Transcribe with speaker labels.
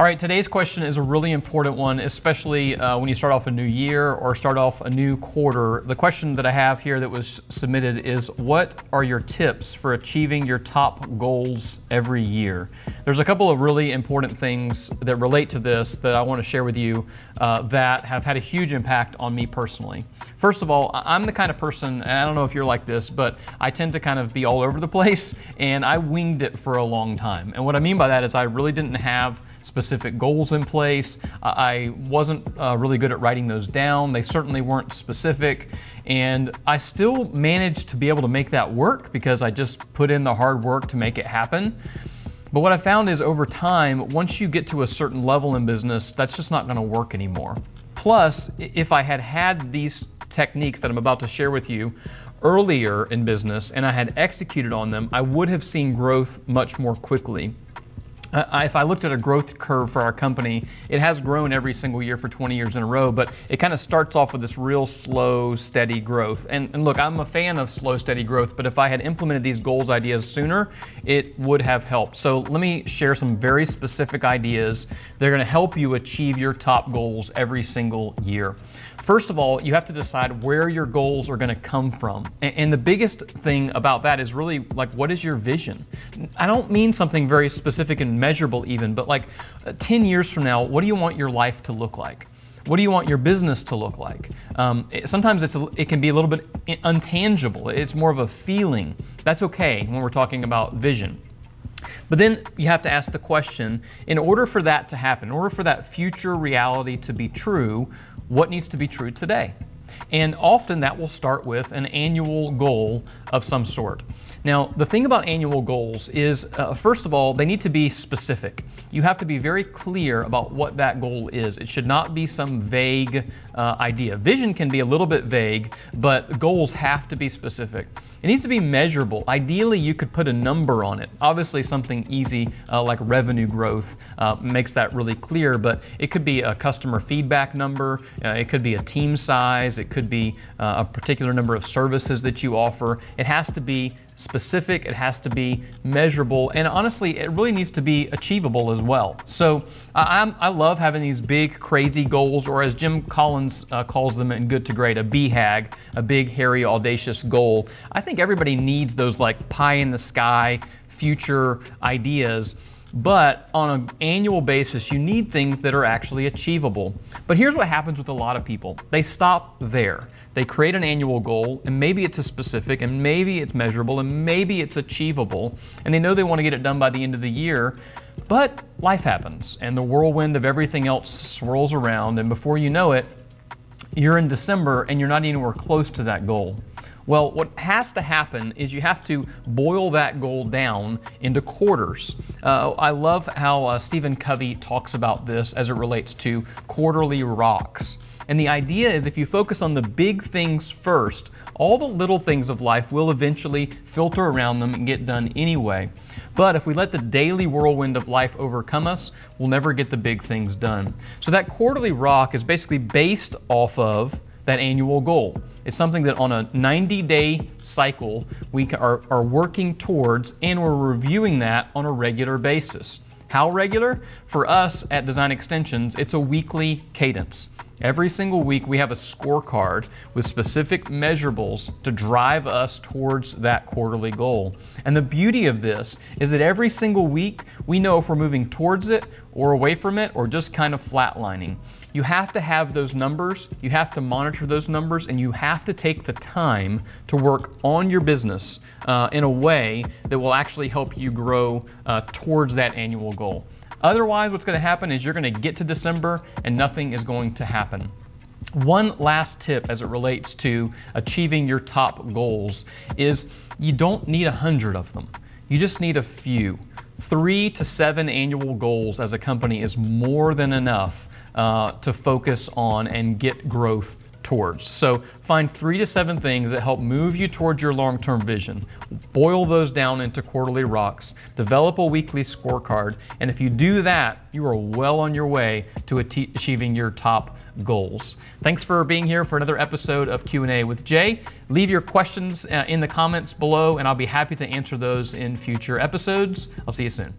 Speaker 1: All right, today's question is a really important one, especially when you start off a new year or start off a new quarter. The question that I have here that was submitted is, what are your tips for achieving your top goals every year? There's a couple of really important things that relate to this that I want to share with you that have had a huge impact on me personally. First of all, I'm the kind of person, and I don't know if you're like this, but I tend to kind of be all over the place, and I winged it for a long time. And what I mean by that is I really didn't have specific goals in place. I wasn't really good at writing those down. They certainly weren't specific. And I still managed to be able to make that work because I just put in the hard work to make it happen. But what I found is over time, once you get to a certain level in business, that's just not going to work anymore. Plus, if I had had these techniques that I'm about to share with you earlier in business and I had executed on them, I would have seen growth much more quickly. If I looked at a growth curve for our company, it has grown every single year for 20 years in a row, but it kind of starts off with this real slow, steady growth. And look, I'm a fan of slow, steady growth, but if I had implemented these goals ideas sooner, it would have helped. So let me share some very specific ideas. They're going to help you achieve your top goals every single year. First of all, you have to decide where your goals are going to come from. And the biggest thing about that is really like, what is your vision? I don't mean something very specific and measurable even, but like 10 years from now, what do you want your life to look like? What do you want your business to look like? Sometimes it can be a little bit untangible. It's more of a feeling. That's okay when we're talking about vision. But then you have to ask the question, in order for that to happen, in order for that future reality to be true, what needs to be true today? And often that will start with an annual goal of some sort. Now, the thing about annual goals is, first of all, they need to be specific. You have to be very clear about what that goal is. It should not be some vague idea. Vision can be a little bit vague, but goals have to be specific. It needs to be measurable. Ideally, you could put a number on it. Obviously, something easy like revenue growth makes that really clear, but it could be a customer feedback number, it could be a team size, it could be a particular number of services that you offer. It has to be specific, it has to be measurable, and honestly, it really needs to be achievable as well. So I love having these big, crazy goals, or as Jim Collins calls them in Good to Great, a BHAG, a big, hairy, audacious goal. I think everybody needs those like pie in the sky future ideas, but on an annual basis, you need things that are actually achievable. But here's what happens with a lot of people. They stop there. They create an annual goal, and maybe it's a specific, and maybe it's measurable, and maybe it's achievable, and they know they want to get it done by the end of the year, but life happens, and the whirlwind of everything else swirls around, and before you know it, you're in December, and you're not anywhere close to that goal. Well, what has to happen is you have to boil that goal down into quarters. I love how Stephen Covey talks about this as it relates to quarterly rocks. And the idea is if you focus on the big things first, all the little things of life will eventually filter around them and get done anyway. But if we let the daily whirlwind of life overcome us, we'll never get the big things done. So that quarterly rock is basically based off of that annual goal. It's something that on a 90-day cycle we are working towards, and we're reviewing that on a regular basis. How regular? For us at Design Extensions, it's a weekly cadence. Every single week we have a scorecard with specific measurables to drive us towards that quarterly goal. And the beauty of this is that every single week we know if we're moving towards it or away from it or just kind of flatlining. You have to have those numbers, you have to monitor those numbers, and you have to take the time to work on your business in a way that will actually help you grow towards that annual goal. Otherwise, what's going to happen is you're going to get to December and nothing is going to happen. One last tip as it relates to achieving your top goals is you don't need 100 of them. You just need a few. 3 to 7 annual goals as a company is more than enough to focus on and get growth towards. So find 3 to 7 things that help move you towards your long-term vision. Boil those down into quarterly rocks. Develop a weekly scorecard. And if you do that, you are well on your way to achieving your top goals. Thanks for being here for another episode of Q&A with Jay. Leave your questions in the comments below, and I'll be happy to answer those in future episodes. I'll see you soon.